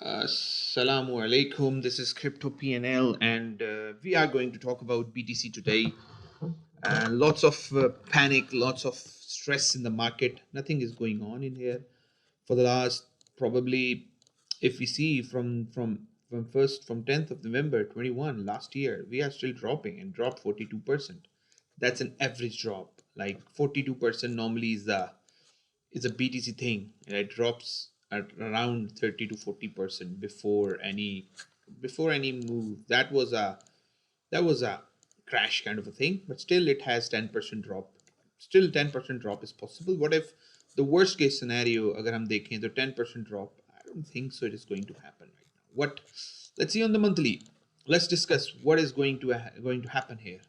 Assalamu alaikum. This is Crypto PNL, and we are going to talk about BTC today. Lots of panic, lots of stress in the market. Nothing is going on in here for the last probably, if we see from 10th of November 21 last year, we are still dropping and dropped 42%. That's an average drop. Like 42% normally is a BTC thing, and it drops at around 30 to 40% before any move. That was a crash kind of a thing, but still it has 10% drop. Still 10% drop is possible. What if the worst case scenario, agar hum dekhein, the 10% drop? I don't think so. It is going to happen right now. What? Let's see on the monthly. Let's discuss what is going to happen here.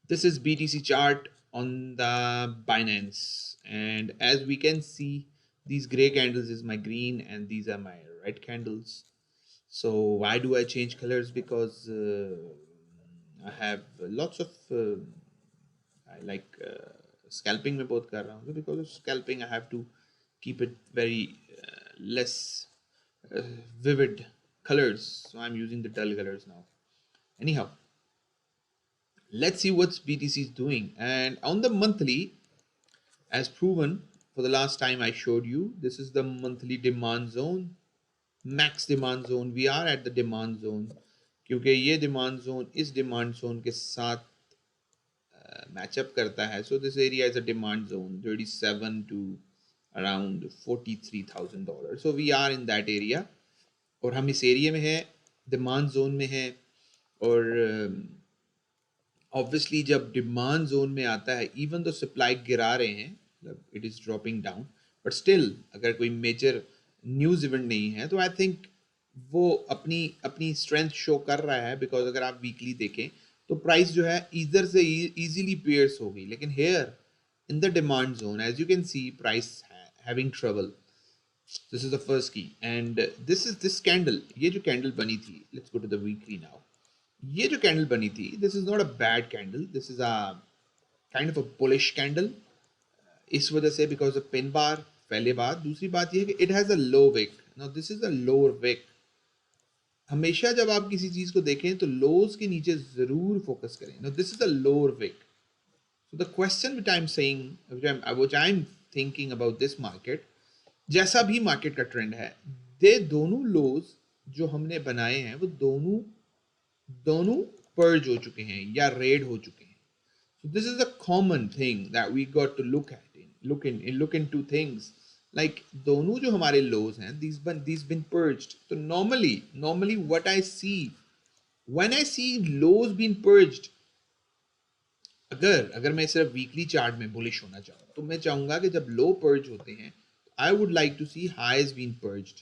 This is BTC chart on the Binance, and as we can see, these gray candles is my green and these are my red candles. So why do I change colors? Because I have lots of I like scalping में बहुत कर रहा हूँ. So because of scalping I have to keep it very less uh, vivid colors, so I'm using the dull colors now. Anyhow, let's see what BTC is doing. And on the monthly, as proven for the last time I showed you, this is the monthly demand zone, max demand zone. We are at the demand zone क्योंकि ये demand zone इस demand zone के साथ match up करता है. So this area is a demand zone 37 to around $43,000. So we are in that area और हम इस area में हैं, demand zone में हैं. और ऑब्वियसली जब डिमांड जोन में आता है, इवन तो सप्लाई गिरा रहे हैं, मतलब it is dropping down, but still अगर कोई मेजर न्यूज़ इवेंट नहीं है तो आई थिंक वो अपनी अपनी स्ट्रेंथ शो कर रहा है. बिकॉज अगर आप वीकली देखें तो प्राइस जो है इधर से इजीली पेयर्स हो गई, लेकिन here in the demand zone as you can see price having trouble. This is the first key and this candle, ये जो कैंडल बनी थी, let's go to the weekly now. ये जो कैंडल बनी थी, this is not a bad candle, this is a kind of a bullish candle. इस वजह से बिकॉज ऑफ पिन बार, पहले बात. दूसरी बात ये है कि it has a low wick. Now this is a lower wick. हमेशा जब आप किसी चीज को देखें तो लोज के नीचे जरूर फोकस करें. Now this is a lower wick. So the question which I am saying, which I am thinking about this market, जैसा भी मार्केट का ट्रेंड है, दे दोनों लोज जो हमने बनाए हैं वो दोनों दोनों पर्ज हो चुके हैं या रेड हो चुके हैं. So this is a common thing that we got to look at look into things like दोनों जो हमारे lows हैं, these been purged. So normally what I see when I see lows being purged, अगर मैं सिर्फ weekly chart में bullish होना चाहूँ तो मैं चाहूंगा कि जब लो पर्ज होते हैं, I would like to see highs been purged,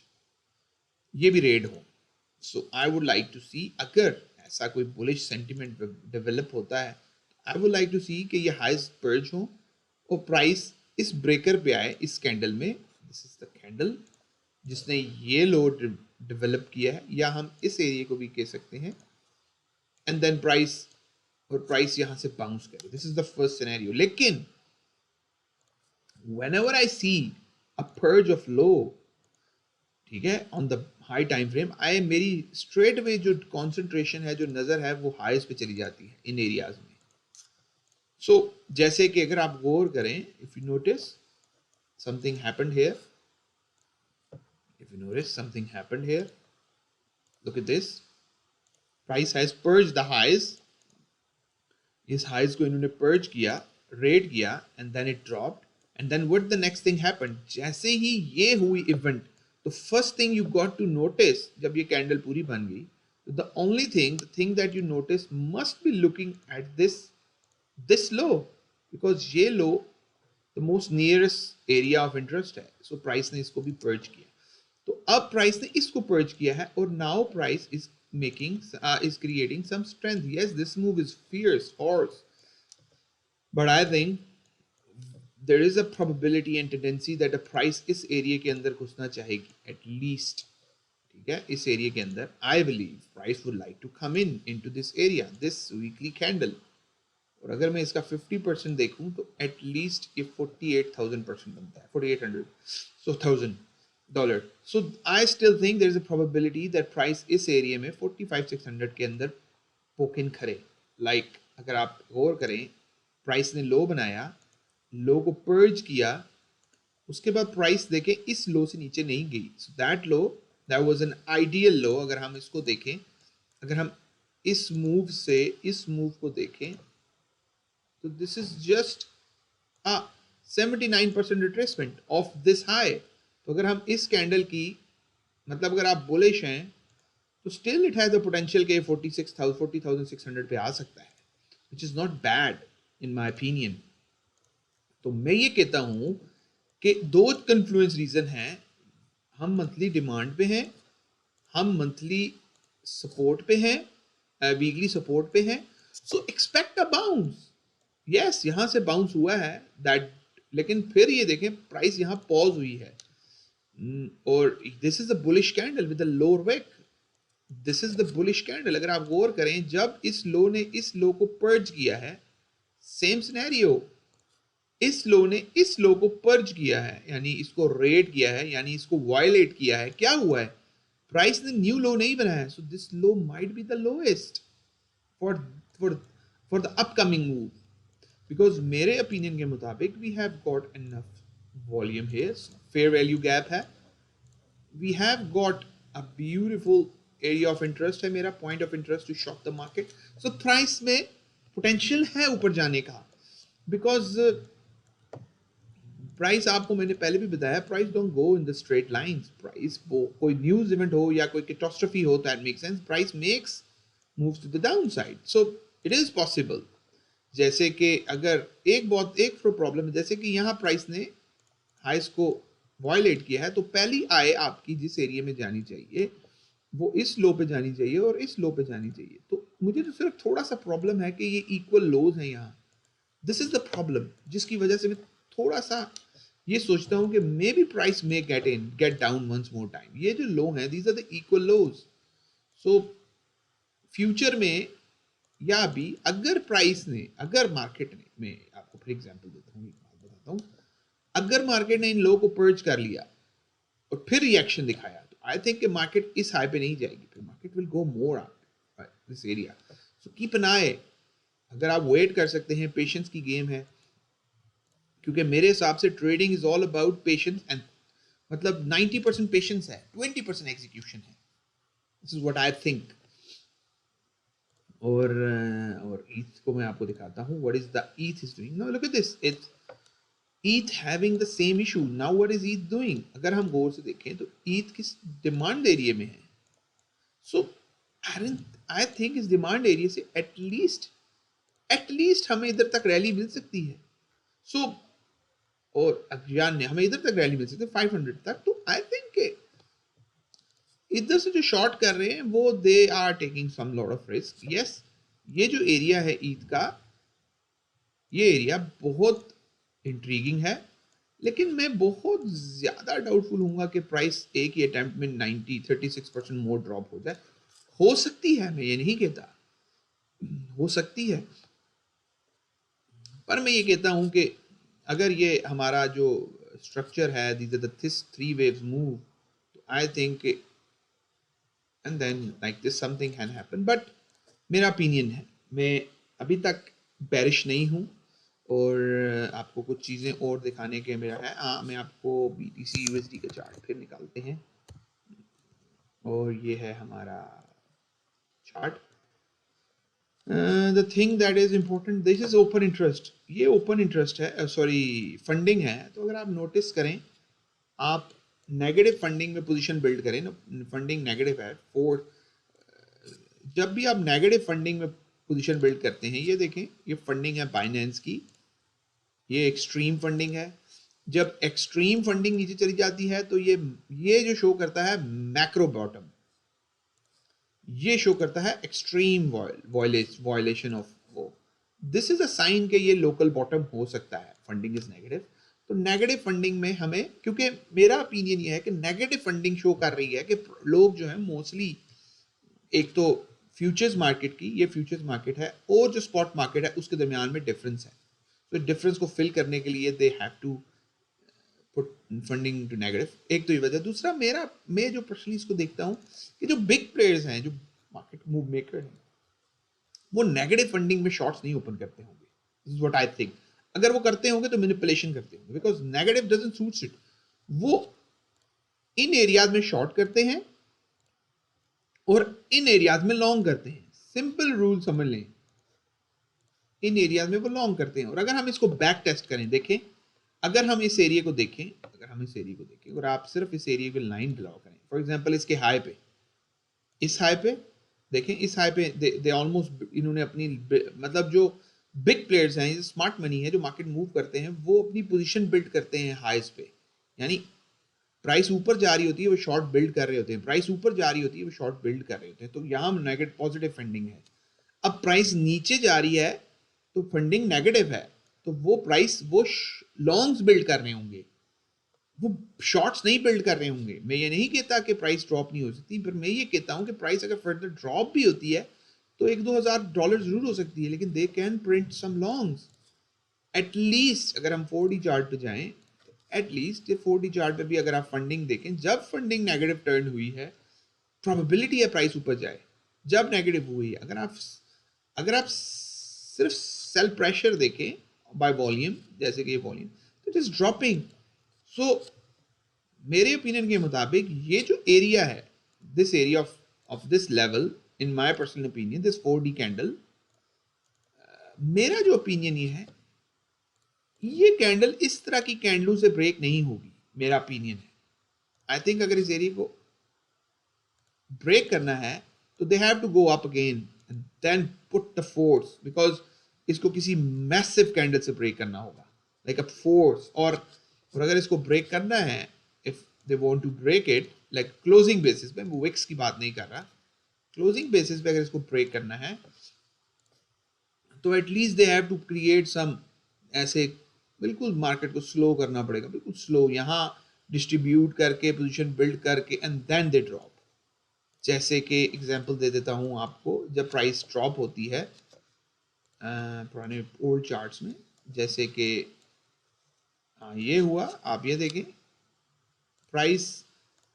ये भी रेड हो. So I would like to see, अगर ऐसा कोई बुलिश सेंटिमेंट डेवलप होता है, I would like to see कि ये हाईज पर्ज हो और प्राइस इस ब्रेकर पे आए, इस कैंडल में. दिस इज द कैंडल जिसने ये लो डेवलप किया है, या हम इस एरिया को भी कह सकते हैं. एंड देन प्राइस यहां से बाउंस करे. This is the first scenario. लेकिन whenever I see a purge of low, ठीक है, on the high time frame, I मेरी स्ट्रेट वे जो कॉन्सेंट्रेशन है, जो नजर है, वो हाईज पे चली जाती है इन एरियाज में. सो जैसे कि अगर आप गौर करें, if you notice something happened here, look at this. Price has purge the highs. इस हाईज को इन्होंने पर्ज किया, रेड किया, and then it dropped. And then what the next thing happened, जैसे ही ये हुई इवेंट, तो first thing you got to notice, जब ये कैंडल पूरी बन गई, the only thing that you notice must be looking at this low, because ये लो the most nearest area of interest है. सो प्राइस ने इसको भी पर्ज किया. तो अब प्राइस ने इसको पर्ज किया है और now price is creating some strength. Yes, this move is fierce horse, but I think there is a probability and tendency that a price इस एरिया के अंदर घुसना चाहेगी at least. ठीक है, इस एरिया के अंदर I believe price would like to come into this area, this weekly candle. और अगर मैं इसका 50% देखूं तो at least ये 48,000% बनता है, 4800, so 1000. Dollar. So I still think there is a probability that price इस एरिया में 45,600 के अंदर पोकिन करे. लाइक अगर आप गौर करें, प्राइस ने लो बनाया, लो को पर्ज किया, उसके बाद प्राइस देखें इस लो से नीचे नहीं गई. So that low, that was an ideal low. अगर हम इसको देखें, अगर हम इस मूव से इस मूव को देखें, तो this is just a 79% retracement of this high. तो अगर हम इस कैंडल की, मतलब अगर आप बुलिश हैं, तो still it has the potential के 40,600 पे आ सकता है, which is not bad in my opinion. तो मैं ये कहता हूं कि दो कन्फ्लुएंस रीजन हैं. हम मंथली डिमांड पे हैं, हम मंथली सपोर्ट पे हैं, वीकली सपोर्ट पे हैं. सो एक्सपेक्ट अ बाउंस. यस, यहां से बाउंस हुआ है दैट, लेकिन फिर ये देखें प्राइस यहां पॉज हुई है. और this is the bullish candle with the lower wick. This is the bullish candle. अगर आप गौर करें, जब इस लो ने इस लो को पर्ज किया है, सेम सिनेरियो, इस लो ने इस लो को पर्ज किया है, यानी इसको रेड किया है, यानी इसको वायलेट किया है. क्या हुआ है? प्राइस ने न्यू लो नहीं बनाया. So this low might be the lowest for for for the upcoming move. Because मेरे ओपिनियन के मुताबिक we have got enough volume here, fair value gap है, we have got a beautiful area of interest है. मेरा point of interest to shop the market. So price में potential है ऊपर जाने का. बिकॉज प्राइस, आपको मैंने पहले भी बताया, price don't go in the straight lines. Price कोई न्यूज इवेंट हो या कोई कैटास्ट्रोफी हो, that makes sense. Price makes moves to the down side. So it is possible. जैसे कि अगर एक प्रॉब्लम है, जैसे कि यहाँ प्राइस ने हाइस को वायलेट किया है, तो पहली आय आपकी जिस एरिया में जानी चाहिए वो इस लो पे जानी चाहिए और इस लो पे जानी चाहिए. तो मुझे तो सिर्फ थोड़ा सा प्रॉब्लम है कि ये इक्वल लोज हैं यहाँ. दिस इज द प्रॉब्लम, जिसकी वजह से मैं थोड़ा सा ये सोचता हूँ कि मे बी प्राइस में get down once more time. ये जो लो हैं, these are the equal lows. So future में, या अभी अगर प्राइस ने, अगर मार्केट ने, मैं आपको फिर एग्जांपल देता हूँ, एक बात बताता हूँ, अगर मार्केट ने इन लो को पर्ज कर लिया और फिर रिएक्शन दिखाया, तो आई थिंक कि मार्केट इस हाई पे नहीं जाएगी. फिर market will go more up this area. So keep an eye. अगर आप वेट कर सकते हैं, पेशेंस की गेम है, क्योंकि मेरे हिसाब से trading is all about patience. And मतलब 90% पेशेंस है, 20% एग्जीक्यूशन है. This is what I think. और ईथ को मैं आपको दिखाता हूँ. What is the ETH is doing now. Look at this. It's ETH having the same issue. Now what is ETH doing? अगर हम गौर से देखें तो ईथ किस डिमांड एरिया में है. सो आई थिंक इस डिमांड एरिया से एटलीस्ट हमें इधर तक रैली मिल सकती है. सो और अज्ञान ने हमें इधर तक रैली मिल सकती है 500 तक. तो आई थिंक इधर से जो शॉर्ट कर रहे हैं वो they are taking some lot of risk. Yes, ये जो एरिया है ईद का, ये एरिया बहुत इंट्रीगिंग है, लेकिन मैं बहुत ज्यादा डाउटफुल हूँगा कि प्राइस एक ही अटेम्प्ट में 36% मोर ड्रॉप हो जाए. हो सकती है, मैं ये नहीं कहता, हो सकती है, पर मैं ये कहता हूँ कि अगर ये हमारा जो स्ट्रक्चर है, these are the three waves move, तो I think and then like this something can happen. But मेरा ओपिनियन है, मैं अभी तक बेरिश नहीं हूँ. और आपको कुछ चीज़ें और दिखाने के मेरा है. हाँ, मैं आपको BTC USD का चार्ट फिर निकालते हैं. और ये है हमारा chart. The thing that is important, this is open interest. ये ओपन इंटरेस्ट है, सॉरी फंडिंग है. तो अगर आप नोटिस करें, आप नेगेटिव फंडिंग में पोजीशन बिल्ड करें ना, फंडिंग नेगेटिव है. जब भी आप नेगेटिव फंडिंग में पोजीशन बिल्ड करते हैं, ये देखें, ये फंडिंग है बाइनेंस की, ये एक्सट्रीम फंडिंग है. जब एक्सट्रीम फंडिंग नीचे चली जाती है तो ये जो शो करता है मैक्रो बॉटम, ये शो करता है एक्सट्रीम वायलेशन ऑफ वो. दिस इज अ साइन कि ये लोकल बॉटम हो सकता है. Funding is negative. तो नेगेटिव फंडिंग में हमें, क्योंकि मेरा ओपिनियन ये है कि नेगेटिव फंडिंग शो कर रही है कि लोग जो है मोस्टली, एक तो फ्यूचर्स मार्केट की, ये फ्यूचर्स मार्केट है, और जो स्पॉट मार्केट है उसके दरमियान में डिफरेंस है. तो डिफरेंस को फिल करने के लिए they have to put funding to negative. एक तो ये वजह, दूसरा मैं जो पर्सनली इसको देखता हूँ कि जो बिग प्लेयर्स हैं, जो मार्केट मूव मेकर हैं, वो नेगेटिव फंडिंग में शॉर्ट्स नहीं ओपन करते होंगे। This is what I think. अगर वो करते होंगे तो मैनिपुलेशन करते होंगे, because negative doesn't suits it. वो इन एरियाज में शॉर्ट करते हैं और इन एरियाज में लॉन्ग करते हैं। सिंपल रूल समझ लें, इन एरियाज में वो लॉन्ग करते हैं। और अगर हम इसको बैक टेस्ट करें, देखें, अगर हम इस एरिया को देखें और आप सिर्फ इस एरिया को लाइन ड्रॉ करें, फॉर एग्जांपल इसके हाई पे, इस हाई पे देखें, इस हाई पे दे ऑलमोस्ट, इन्होंने अपनी, मतलब जो बिग प्लेयर्स हैं, स्मार्ट मनी है, जो मार्केट मूव करते हैं, वो अपनी पोजीशन बिल्ड करते हैं हाईज पे। यानी प्राइस ऊपर जा रही होती है, वो शॉर्ट बिल्ड कर रहे होते हैं, प्राइस ऊपर जा रही होती है, वो शॉर्ट बिल्ड कर रहे होते हैं। तो यहाँ नेगेटिव पॉजिटिव फंडिंग है। अब प्राइस नीचे जा रही है तो फंडिंग नेगेटिव है, तो वो लॉन्ग्स बिल्ड कर रहे होंगे, वो शॉर्ट्स नहीं बिल्ड कर रहे होंगे। मैं ये नहीं कहता कि प्राइस ड्रॉप नहीं हो सकती, पर मैं ये कहता हूँ कि प्राइस अगर फर्दर ड्रॉप भी होती है तो $1-2 जरूर हो सकती है, लेकिन they can print some longs at least. अगर हम 4D चार्ट पे जाएं, एटलीस्ट 4D चार्ट पे भी अगर आप फंडिंग देखें, जब फंडिंग नेगेटिव टर्न हुई है, प्रोबेबिलिटी है प्राइस ऊपर जाए। जब नेगेटिव हुई है, अगर आप सिर्फ सेल प्रेशर देखें बाय वॉल्यूम, जैसे कि ये वॉल्यूम, तो इट इज ड्रॉपिंग। सो मेरे ओपिनियन के मुताबिक ये जो एरिया है, this area of this level, in my personal opinion, this 4D candle, मेरा जो ओपिनियन ये है, ये कैंडल इस तरह की कैंडलों से ब्रेक नहीं होगी, मेरा ओपिनियन है। आई थिंक अगर इस एरिया को ब्रेक करना है तो they have to go up again and then put the force, because इसको किसी मैसिव कैंडल से ब्रेक करना होगा, लाइक अ फोर्स। और अगर इसको ब्रेक करना है, if they want to break it like closing basis पे, मैं विक्स की बात नहीं कर रहा, क्लोजिंग बेसिस पे अगर इसको ब्रेक करना है तो at least they have to create some, ऐसे बिल्कुल मार्केट को स्लो करना पड़ेगा, बिल्कुल स्लो, यहाँ डिस्ट्रीब्यूट करके पोजीशन बिल्ड करके एंड देन दे ड्रॉप। जैसे कि एग्जांपल दे देता हूँ आपको, जब प्राइस ड्रॉप होती है पुराने ओल्ड चार्ट्स में, जैसे कि ये हुआ, आप ये देखें, प्राइस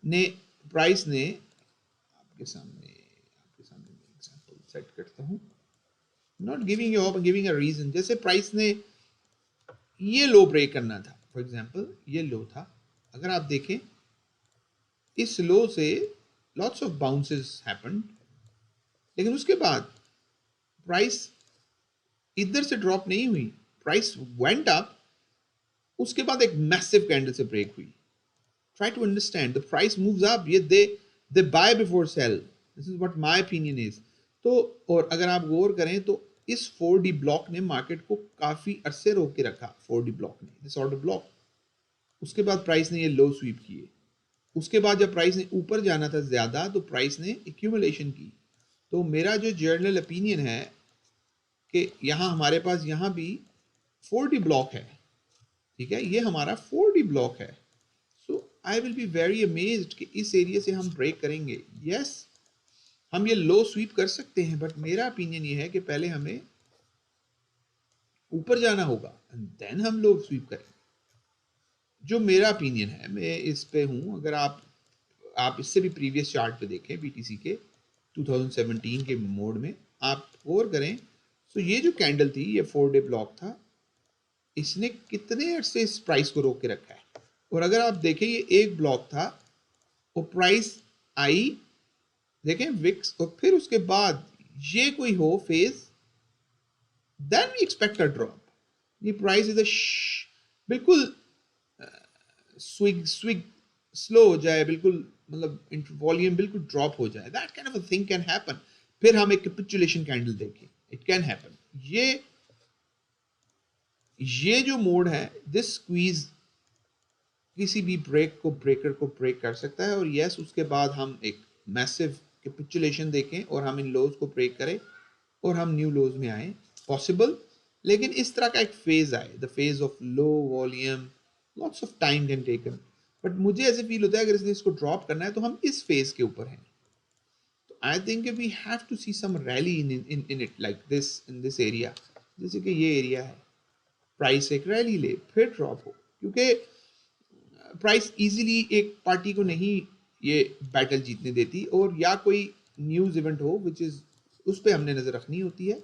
ने आपके सामने मैं एग्जांपल सेट करता हूँ, not giving you, giving a reason. जैसे प्राइस ने ये लो ब्रेक करना था, फॉर एग्जांपल ये लो था, अगर आप देखें इस लो से लॉट्स ऑफ बाउंसेस हैपेंड, लेकिन उसके बाद प्राइस इधर से ड्रॉप नहीं हुई, प्राइस वेंट अप, उसके बाद एक मैसिव कैंडल से ब्रेक हुई। Try to understand, the price moves up, ये they buy before sell, this is what my opinion is. तो और अगर आप गौर करें तो इस 4D ब्लॉक ने मार्केट को काफी अरसे रोक के रखा, 4D ब्लॉक ने, दिस ऑर्डर ब्लॉक। उसके बाद प्राइस ने ये लो स्वीप किए, उसके बाद जब प्राइस ने ऊपर जाना था ज्यादा तो प्राइस ने एक्यूमुलेशन की। तो मेरा जो जर्नल ओपिनियन है कि यहाँ हमारे पास यहाँ भी 4D ब्लॉक है, ठीक है, ये हमारा 4D ब्लॉक है। So I will be very amazed कि इस एरिया से हम ब्रेक करेंगे। यस, हम ये लो स्वीप कर सकते हैं, बट मेरा ओपिनियन ये है कि पहले हमें ऊपर जाना होगा एंड देन हम लो स्वीप करेंगे। जो मेरा ओपिनियन है, मैं इस पे हूँ। अगर आप इससे भी प्रीवियस चार्ट पे देखें, बीटीसी के 2017 के मोड में आप गौर करें, तो ये जो कैंडल थी, ये 4 डे ब्लॉक था, इसने कितने अरसे इस प्राइस को रोक के रखा है। और अगर आप देखें, ये एक ब्लॉक था, वो प्राइस आई, देखें विक्स, और फिर उसके बाद ये कोई हो phase, then we expect a drop. ये प्राइस इज बिल्कुल स्विग स्विग स्लो हो जाए, बिल्कुल, मतलब वॉल्यूम बिल्कुल ड्रॉप हो जाए, that kind of a thing can happen. फिर हम एक कैपिचुलेशन कैंडल देखें, इट कैन हैपन। ये जो मोड है, दिस स्क्वीज किसी भी ब्रेकर को ब्रेक कर सकता है। और यस, उसके बाद हम एक मैसिव कैपिचुलेशन देखें और हम इन लोज को ब्रेक करें और हम न्यू लोज में आए, पॉसिबल। लेकिन इस तरह का एक फेज आए, the phase of low volume, lots of time can taken. But मुझे ऐसे फील होता है अगर इसने इसको ड्रॉप करना है तो हम इस फेज के ऊपर हैं। तो I think we have to see some rally in it like this, in this area, जैसे कि ये एरिया है, प्राइस एक रैली ले फिर ड्रॉप हो। क्योंकि प्राइस इजीली एक पार्टी को नहीं ये बैटल जीतने देती, और या कोई न्यूज़ इवेंट हो विच इज़ उस पर हमने नज़र रखनी होती है.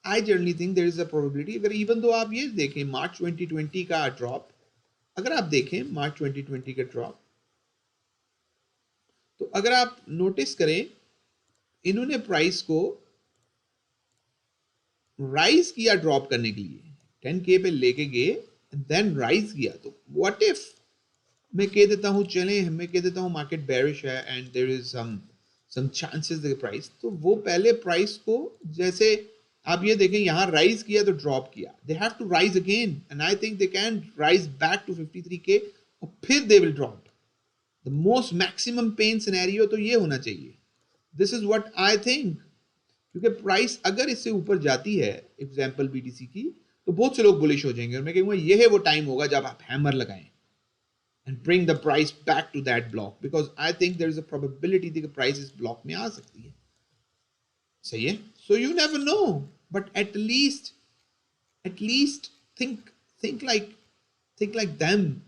I generally think there is a probability, अगर इवन दो आप ये देखें मार्च 2020 का ड्रॉप, अगर आप देखें मार्च 2020 का ड्रॉप, तो अगर आप नोटिस करें इन्होंने प्राइस को राइज किया ड्रॉप करने के लिए, 10K पे लेके गए देन राइज किया. तो व्हाट इफ मैं कह देता हूँ चलें, मैं कह देता हूँ मार्केट बेरिश है and there is some chances the price, तो वो पहले प्राइस को जैसे आप ये देखें यहाँ राइज किया तो ड्रॉप किया, they have to rise again and I think they can rise back to 53K और फिर they will drop. The most maximum pain scenario तो ये होना चाहिए. This is what I think, क्योंकि प्राइस अगर इससे ऊपर जाती है एग्जाम्पल बीटीसी की, तो बहुत से लोग बुलिश हो जाएंगे और मैं कहूँगा ये है वो टाइम होगा जब आप हैमर लगाएं and bring the price back to that block, because I think there is a probability that the price is block में आ सकती है. सही है? So you never know, but at least think like think like them.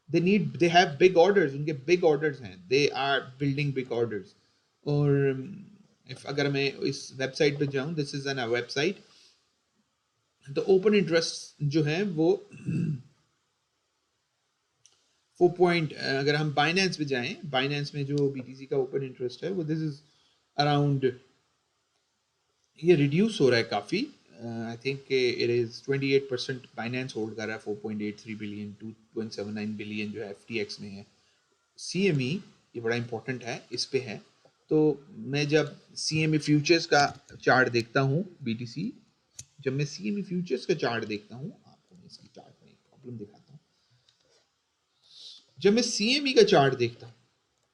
They have big orders, उनके big orders हैं, they are building big orders. और if अगर मैं इस वेबसाइट पे जाऊँ, this is an website, तो ओपन इंटरेस्ट जो है वो 4 अगर हम बाइनेंस पे जाएं, बाइनेंस में जो बीटीसी का ओपन इंटरेस्ट है वो दिस इज अराउंड, ये रिड्यूस हो रहा है काफ़ी. I think it is 28% Binance hold कर रहा है 4.83 बिलियन, 2.79 बिलियन जो है FTX में है. CME ये बड़ा इंपॉर्टेंट है, इस पे है. तो मैं जब CME फ्यूचर्स का चार्ट देखता हूँ BTC, जब मैं CME फ्यूचर्स का चार्ट देखता हूँ, आपको मैं इसकी चार्ट में प्रॉब्लम दिखाता हूँ. जब मैं CME का चार्ट देखता हूँ,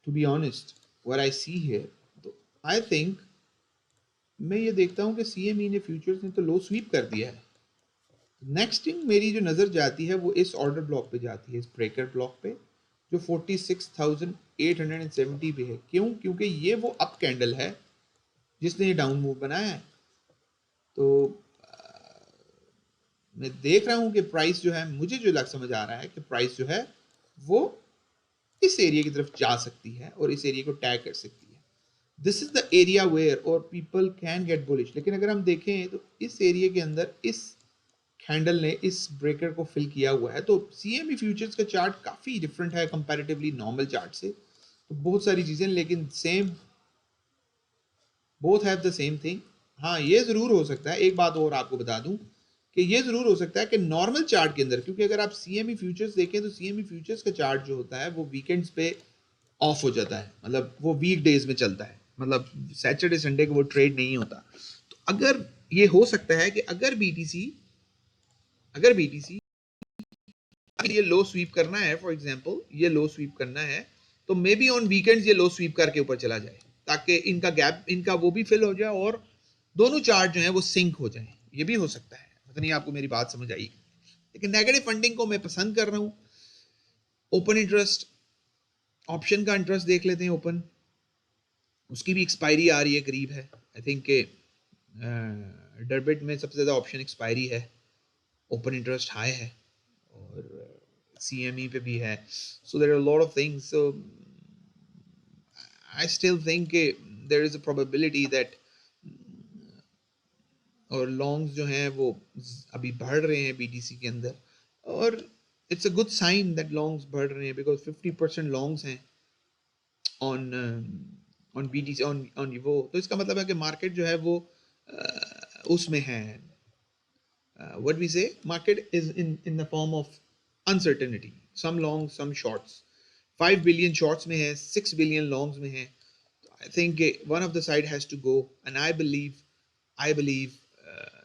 to be honest what I see here, तो आई थिंक मैं ये देखता हूँ कि CME ने फ्यूचर्स ने तो लो स्वीप कर दिया है. नेक्स्ट थिंग मेरी जो नज़र जाती है वो इस ऑर्डर ब्लॉक पे जाती है, इस ब्रेकर ब्लॉक पे जो 46,870 पे है. क्यों? क्योंकि ये वो अप कैंडल है जिसने ये डाउन मूव बनाया है. तो मैं देख रहा हूँ कि प्राइस जो है, मुझे जो समझ आ रहा है कि प्राइस जो है वो इस एरिया की तरफ जा सकती है और इस एरिया को टैग कर सकती है. This is the area where और पीपल कैन गेट बुलिश. लेकिन अगर हम देखें तो इस एरिया के अंदर इस कैंडल ने इस ब्रेकर को फिल किया हुआ है. तो CME फ्यूचर्स का चार्ट काफ़ी डिफरेंट है कंपैरेटिवली नॉर्मल चार्ट से. तो बहुत सारी चीज़ें, लेकिन same, both have the same thing. हाँ, ये ज़रूर हो सकता है, एक बात और आपको बता दूं कि ये ज़रूर हो सकता है कि नॉर्मल चार्ट के अंदर, क्योंकि अगर आप CME फ्यूचर्स देखें तो CME फ्यूचर्स का चार्ट जो होता है वो वीकेंड्स पे ऑफ हो जाता है, मतलब वो वीक डेज में चलता है, मतलब सैटरडे संडे को वो ट्रेड नहीं होता. तो अगर ये हो सकता है कि अगर BTC ये लो स्वीप करना है, फॉर एग्जांपल ये लो स्वीप करना है, तो मे बी ऑन वीकेंड्स ये लो स्वीप करके ऊपर चला जाए ताकि इनका गैप, इनका वो भी फिल हो जाए और दोनों चार्ट जो है वो सिंक हो जाए. ये भी हो सकता है. पता नहीं आपको मेरी बात समझ आई. लेकिन नेगेटिव फंडिंग को मैं पसंद कर रहा हूँ. ओपन इंटरेस्ट, ऑप्शन का इंटरेस्ट देख लेते हैं. ओपन, उसकी भी एक्सपायरी आ रही है, करीब है. आई थिंक के डरबिट में सबसे ज़्यादा ऑप्शन एक्सपायरी है, ओपन इंटरेस्ट हाई है और CME पे भी है. So there are lot of things. So I still think there is a probability that, और लॉन्ग्स जो हैं वो अभी बढ़ रहे हैं BTC के अंदर, और it's a good sign that longs बढ़ रहे हैं बिकॉज 50% लॉन्ग्स हैं ऑन BTC ऑन वो. तो इसका मतलब है कि मार्केट जो है वो उसमें है, what we say, market is in the form of uncertainty, some longs some shorts. 5 billion shorts में है, 6 billion longs में है. I think one of the side has to go, and I believe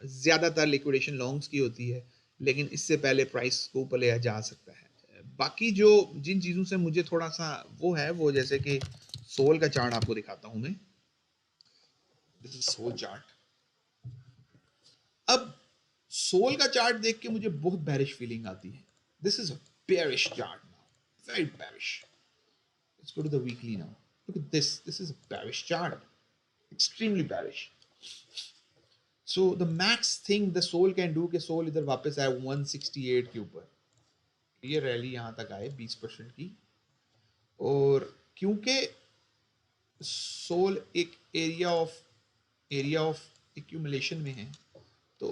ज़्यादातर लिक्विडेशन लॉन्ग्स की होती है, लेकिन इससे पहले प्राइस को ऊपर ले जा सकता है. बाकी जो जिन चीज़ों से मुझे थोड़ा सा वो है, वो जैसे कि सोल का चार्ट आपको दिखाता हूँ मैं. This is SOL chart. अब सोल का चार्ट देख के मुझे बहुत बेरिश फीलिंग आती है. This is a bearish chart now, very bearish. Let's go to the weekly now. Look at this. This is a bearish chart, extremely bearish. So the max thing the SOL can do, कि SOL इधर वापस आए 168 के ऊपर. ये rally यहाँ तक आए 20% की, और क्योंकि सोल एक एरिया ऑफ एक्यूमुलेशन में है, तो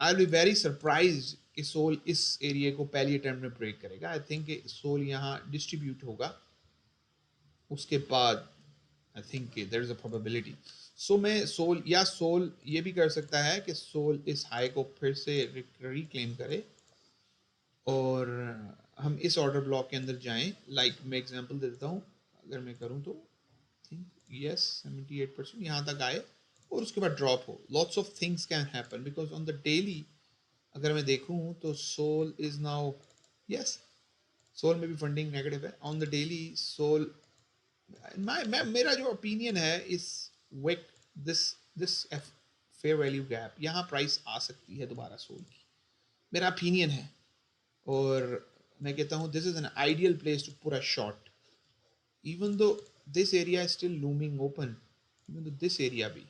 I will be very surprise कि सोल इस एरिया को पहली अटेम्प्ट में ब्रेक करेगा। आई थिंक सोल यहाँ डिस्ट्रीब्यूट होगा, उसके बाद I think there is a probability. So मैं सोल ये भी कर सकता है कि सोल इस हाई को फिर से रिक्लेम करे और हम इस ऑर्डर ब्लॉक के अंदर जाएं। लाइक मैं एग्जांपल दे देता हूँ, अगर मैं करूँ तो थिंक यस 78% यहाँ तक आए और उसके बाद ड्रॉप हो। Lots of things can happen because on the daily अगर मैं देखूँ तो SOL is now, yes SOL में भी फंडिंग नेगेटिव है ऑन द डेली। सोल मेरा जो ओपिनियन है इस wick this this fair value gap, यहाँ प्राइस आ सकती है दोबारा सोल की, मेरा ओपिनियन है। और मैं कहता हूँ this is an ideal place to put a shot, even though this area is still looming open, even though this area be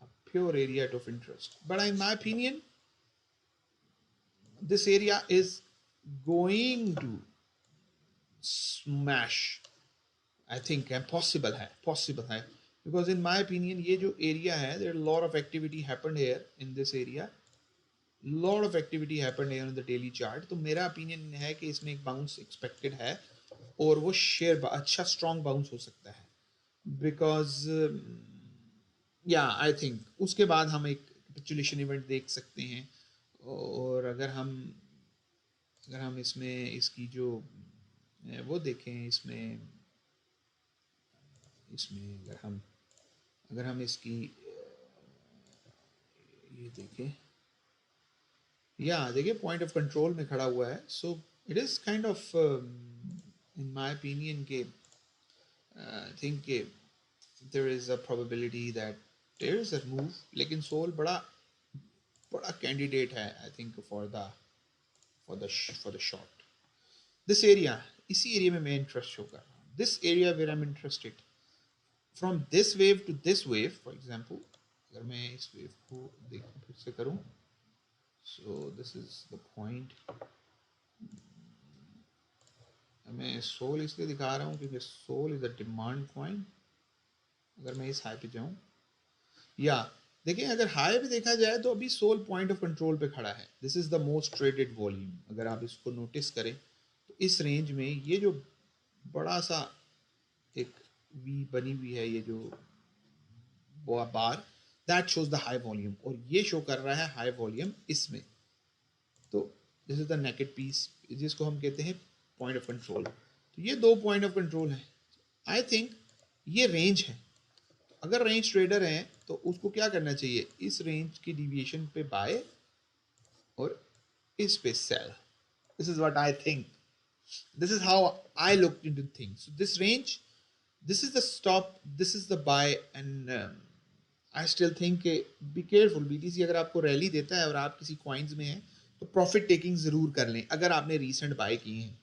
a pure area of interest. But in my opinion, this area is going to smash. I think possible है because in my opinion ये जो area है, there are a lot of activity happened here in this area, lot of activity happened here on the daily chart। तो मेरा opinion है कि इसमें एक bounce expected है और वो शेयर अच्छा strong bounce हो सकता है because या आई थिंक उसके बाद हम एक कैपिचुलेशन इवेंट देख सकते हैं। और अगर हम इसमें इसकी जो वो देखें, इसमें इसमें अगर हम इसकी ये देखें, या देखिए पॉइंट ऑफ कंट्रोल में खड़ा हुआ है। So it is kind of in my opinion के I think there is a probability that there is a move, लेकिन सोल बड़ा बड़ा कैंडिडेट है I think for the shot. This area, इसी एरिया में मैं इंटरेस्ट शो कर रहा हूँ, this area where I am interested from this wave to this wave. For example अगर मैं इस वेव को देखूँ फिर से करूँ, so this is the point. मैं सोल इसलिए दिखा रहा हूँ क्योंकि SOL is a demand coin. अगर मैं इस हाई पे जाऊँ, या देखिए अगर हाई पे देखा जाए तो अभी सोल पॉइंट ऑफ कंट्रोल पे खड़ा है। This is the most traded volume. अगर आप इसको नोटिस करें तो इस रेंज में ये जो बड़ा सा एक वी बनी हुई है, ये जो bar, that shows the high volume, और ये शो कर रहा है हाई वॉल्यूम इसमें। तो this is the naked piece जिसको हम कहते हैं पॉइंट ऑफ कंट्रोल। तो ये दो पॉइंट ऑफ कंट्रोल है। आई थिंक ये रेंज है। अगर रेंज ट्रेडर हैं तो उसको क्या करना चाहिए, इस रेंज की डिविएशन पे बाय और इस पे sell. This is what I think, this is how I looked into things. So this range, this is the stop, this is the buy, and I still think be careful। BTC अगर आपको rally देता है और आप किसी coins में हैं तो प्रॉफिट टेकिंग जरूर कर लें अगर आपने रीसेंट बाय किए हैं,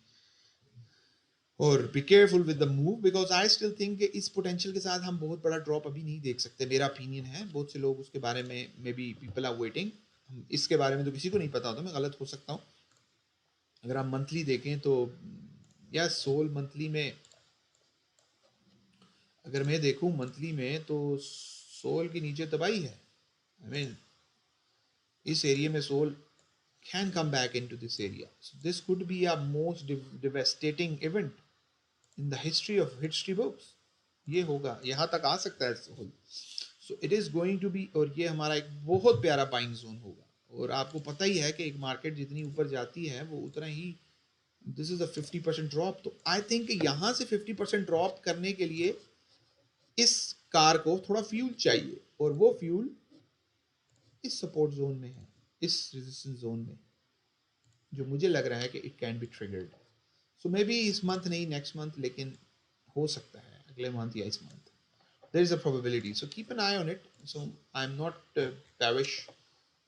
और be careful with the move because I still think इस पोटेंशियल के साथ हम बहुत बड़ा ड्रॉप अभी नहीं देख सकते। मेरा ओपिनियन है, बहुत से लोग उसके बारे में maybe people are waiting, इसके बारे में तो किसी को नहीं पता होता, मैं गलत हो सकता हूँ। अगर आप मंथली देखें तो या सोल मंथली में अगर मैं देखूं मंथली में तो सोल के नीचे तबाही है। आई मीन इस एरिया में soul can come back into this area. So this could be a most devastating event in the history of history books. ये होगा, यहाँ तक आ सकता है soul. So it is going to be, और ये हमारा एक बहुत प्यारा बाइंग जोन होगा। और आपको पता ही है कि एक मार्केट जितनी ऊपर जाती है वो उतना ही, दिस इज अ 50% ड्रॉप। तो आई थिंक यहाँ से 50% ड्रॉप करने के लिए इस कार को थोड़ा फ्यूल चाहिए, और वो फ्यूल इस सपोर्ट जोन में है, इस रेजिस्टेंस जोन में, जो मुझे लग रहा है कि it can be triggered. So maybe इस मंथ नहीं, नेक्स्ट मंथ, लेकिन हो सकता है अगले मंथ या इस month. There is a probability, so keep an eye on it. So I am not पैविश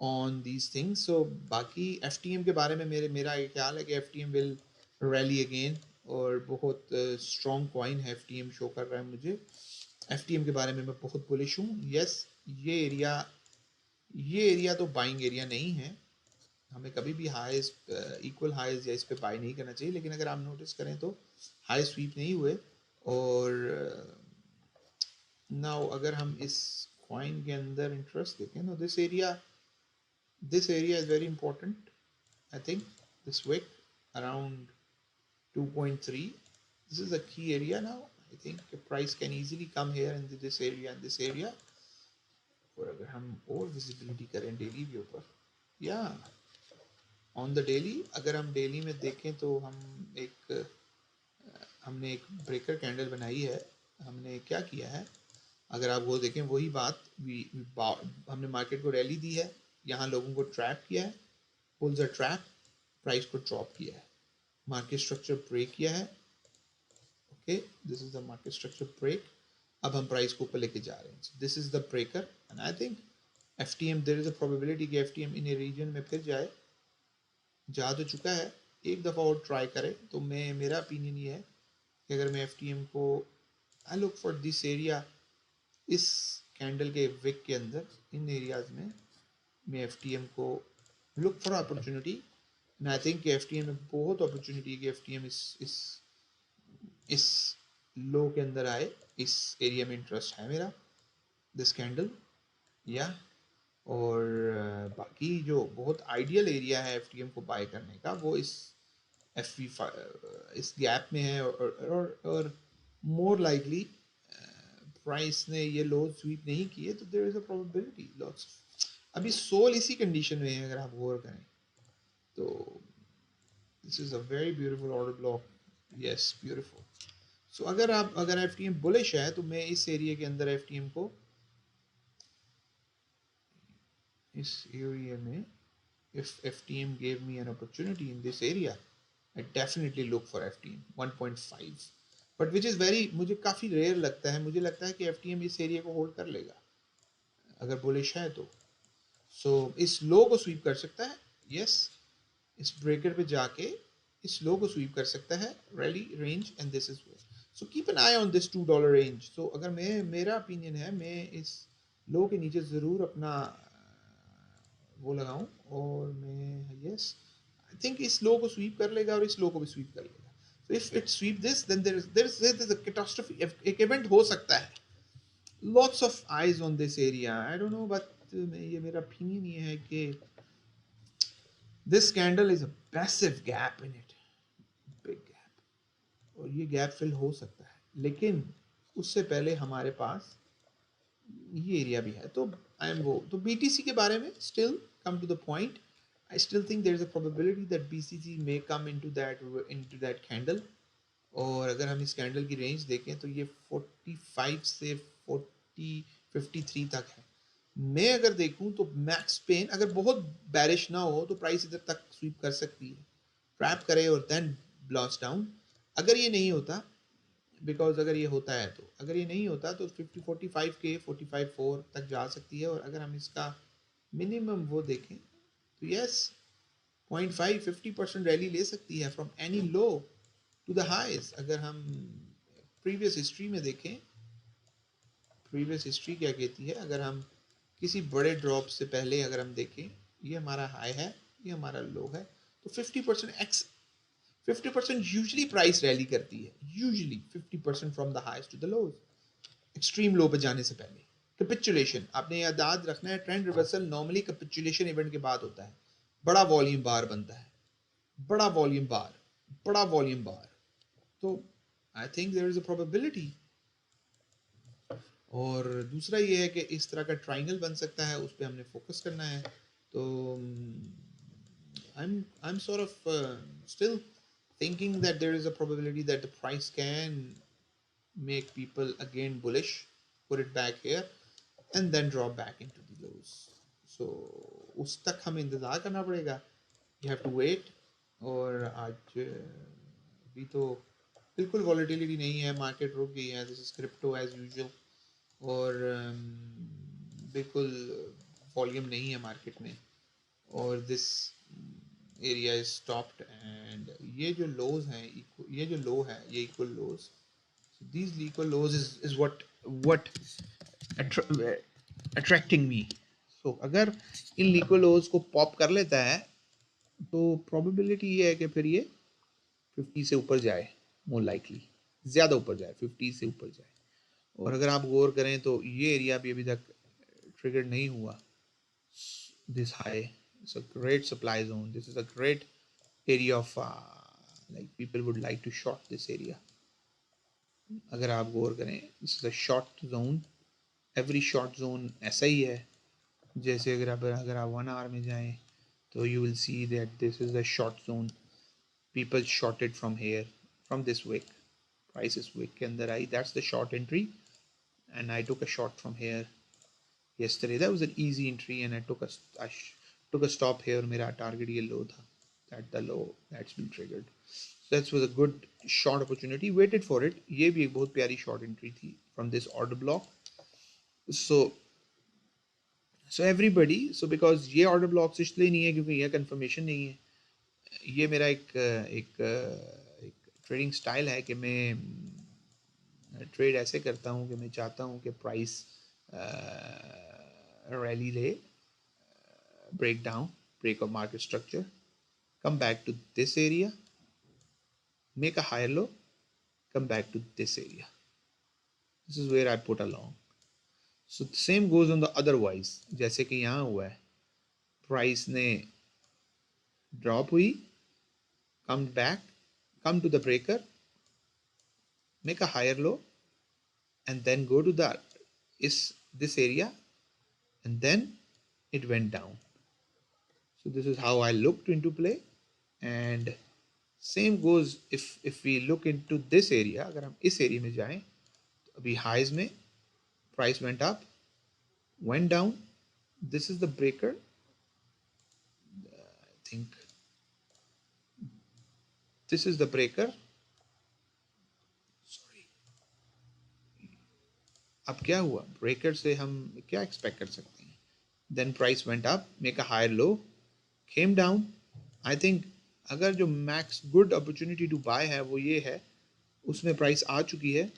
ऑन दीज थिंग्स। सो बाकी FTM के बारे में मेरा ये ख्याल है कि FTM विल रैली अगेन, और बहुत स्ट्रॉन्ग कॉइन है FTM शो कर रहा है मुझे। FTM के बारे में मैं बहुत बुलिश हूँ। यस ये एरिया तो बाइंग एरिया नहीं है, हमें कभी भी हाईज इक्वल हाईज या इस पे बाय नहीं करना चाहिए, लेकिन अगर आप नोटिस करें तो हाई स्वीप नहीं हुए। और नाउ अगर हम इस कॉइन के अंदर इंटरेस्ट देखें तो this area is very important. I think this wick around 2.3, this is a key area now. I think the price can easily come here in this area and this area। और अगर हम और visibility करें daily view पर, या on the daily, अगर हम daily में देखें तो हमने एक ब्रेकर कैंडल बनाई है। हमने क्या किया है, अगर आप वो देखें वही बात, हमने मार्केट को रैली दी है, यहाँ लोगों को ट्रैप किया है, पुल्स अ ट्रैप, प्राइस को ड्रॉप किया है, मार्केट स्ट्रक्चर ब्रेक किया है। Okay, this is the market structure break. अब हम प्राइस को ऊपर लेके जा रहे हैं, this is the breaker and I think FTM, there is a probability कि एफटीएम इन ए रीजन में फिर जा तो चुका है, एक दफ़ा और ट्राई करें। तो मेरा ओपिनियन ये है कि अगर मैं एफटीएम को, I look for this area, इस कैंडल के विक के अंदर, इन एरियाज में मैं एफटीएम को look for opportunity. And I think FTM में बहुत अपॉर्चुनिटी है कि एफटीएम इस लो के अंदर आए। इस एरिया में इंटरेस्ट है मेरा, दिस कैंडल, या और बाकी जो बहुत आइडियल एरिया है एफटीएम को बाय करने का, वो एफ वी इस गैप में है। और मोर लाइकली प्राइस ने ये लो स्वीप नहीं किए तो there is a probability lots. अभी सोल इसी कंडीशन में है, अगर आप गौर करें तो this is a very beautiful order block, yes beautiful. So अगर एफटीएम बुलिश है तो मैं इस एरिया के अंदर एफटीएम को, इस एरिया में, if FTM gave me an opportunity in this area, I definitely look for FTM 1.5, but which is very, मुझे काफ़ी रेयर लगता है। मुझे लगता है कि FTM इस एरिया को होल्ड कर लेगा अगर बुलिश है तो। सो इस लो को स्वीप कर सकता है, यस, इस ब्रेकर पे जाके इस लो को स्वीप कर सकता है, rally range, and this is so keep an eye on this $2 range. So अगर मेरा ओपिनियन है, मैं इस लो के नीचे ज़रूर अपना वो लगाऊं, और मैं, यस, आई थिंक इस लो को स्वीप कर लेगा और इस लो को भी स्वीप कर लेगा। So if it sweep this, then there is a catastrophe, एक इवेंट हो सकता है। Lots of eyes on this area, I don't know, but ये मेरा ओपिनियन ये है कि this candle is a passive gap in it, big gap, और ये गैप फिल हो सकता है, लेकिन उससे पहले हमारे पास ये एरिया भी है। तो आई एम वो, तो बीटीसी के बारे में still come to the point, I still think there is a probability that BCG may come into that candle। और अगर हम इस कैंडल की रेंज देखें तो ये 45 से 53 तक है। मैं अगर देखूं तो मैक्स पेन, अगर बहुत बैरिश ना हो तो प्राइस इधर तक स्वीप कर सकती है, ट्रैप करे और देन ब्लास्ट डाउन। अगर ये नहीं होता, बिकॉज अगर ये होता है तो, अगर ये नहीं होता तो 45 के 45.4 तक जा सकती है। और अगर हम इसका मिनिमम वो देखें तो यस, 50% रैली ले सकती है from any low to the highs. अगर हम प्रीवियस हिस्ट्री में देखें, प्रीवियस हिस्ट्री क्या कहती है, अगर हम किसी बड़े ड्रॉप से पहले अगर हम देखें, ये हमारा हाई है, ये हमारा लो है, तो 50% यूजली प्राइस रैली करती है, usually 50% from the highs to the lows, extreme low पे जाने से पहले। कैपिचुलेशन, आपने याद रखना है, trend reversal normally capitulation event के बाद होता है। बड़ा वॉल्यूम बार बनता है, बड़ा वॉल्यूम बार, बड़ा वॉल्यूम बार। तो I think there is a probability. और दूसरा ये है कि इस तरह का ट्राइंगल बन सकता है, उस पर हमने फोकस करना है। तो I'm sort of still thinking that there is a probability that the price can make people again bullish, put it back here, and then drop back into the lows. So उस तक हमें इंतज़ार करना पड़ेगा, you have to wait। और आज अभी तो बिल्कुल वॉलेटिलिटी नहीं है, मार्केट रुक गई है, this is crypto as usual, और बिल्कुल वॉल्यूम नहीं है मार्केट में, और this area is stopped. And ये जो लोज हैं, ये जो लो है, ये equal lows, these equal lows is what attracting me। so अगर इन equal lows को पॉप कर लेता है तो प्रोबेबिलिटी ये है कि फिर ये 50 से ऊपर जाए, मोर लाइकली ज़्यादा ऊपर जाए, 50 से ऊपर जाए। और अगर आप गौर करें तो ये एरिया भी अभी तक ट्रिगर नहीं हुआ, this high. It's a great supply zone. This is a great area of like people would like to short this area. अगर आप गौर करें, this is a short zone. Every short zone ऐसा ही है। जैसे अगर आप 1 hour में जाएं तो you will see that this is a short zone. People shorted from here, from this wick. Price is wick के अंदर आई, that's the short entry, and I took a short from here yesterday. That was an easy entry, and I took a stop here. मेरा target ये low था, that the low that's been triggered. So that was a good short opportunity. Waited for it. ये भी एक बहुत प्यारी short entry थी from this order block. So everybody, so because ये order blocks इसलिए नहीं है क्योंकि यह confirmation नहीं है। ये मेरा एक ट्रेडिंग स्टाइल है कि मैं ट्रेड ऐसे करता हूँ कि मैं चाहता हूँ कि प्राइस रैली ले, break down, break of market structure, come back to this area, make a higher low, come back to this area. This is where I put a long. So the same goes on the otherwise. जैसे कि यहाँ हुआ है, price ने drop हुई, come back, come to the breaker, make a higher low, and then go to this area, and then it went down. So this is how I looked into play, and same goes if we look into this area. अगर हम इस area में जाएं तो अभी highs में price went up, went down. This is the breaker. I think this is the breaker. Sorry. अब क्या हुआ, breaker से हम क्या expect कर सकते हैं? Then price went up, make a higher low, came down. I think अगर जो max good opportunity to buy है वो ये है, उसमें price आ चुकी है.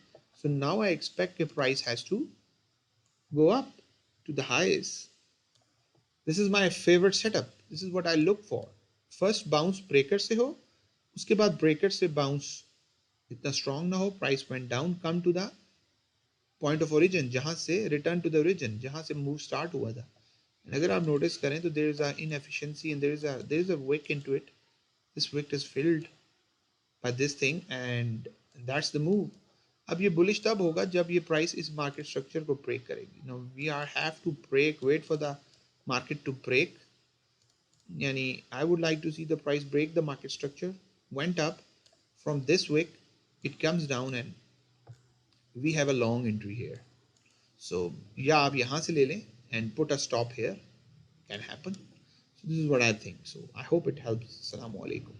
So now I expect कि price has to go up to the highs. This is my favorite setup. This is what I look for. First bounce breaker से हो, उसके बाद breaker से bounce इतना strong ना हो, price went down, come to the point of origin, जहाँ से return to the origin, जहाँ से move start हुआ था. And अगर आप notice करें तो there is a inefficiency and there is a wick into it. This wick is filled by this thing and that's the move. अब ये bullish तब होगा जब ये price इस market structure को break करेगी. Now we have to break, wait for the market to break. Yani I would like to see the price break the market structure, went up from this wick, it comes down and we have a long entry here. So या आप यहाँ से ले लें and put a stop here, can happen. So this is what I think. So I hope it helps. Assalamu alaikum.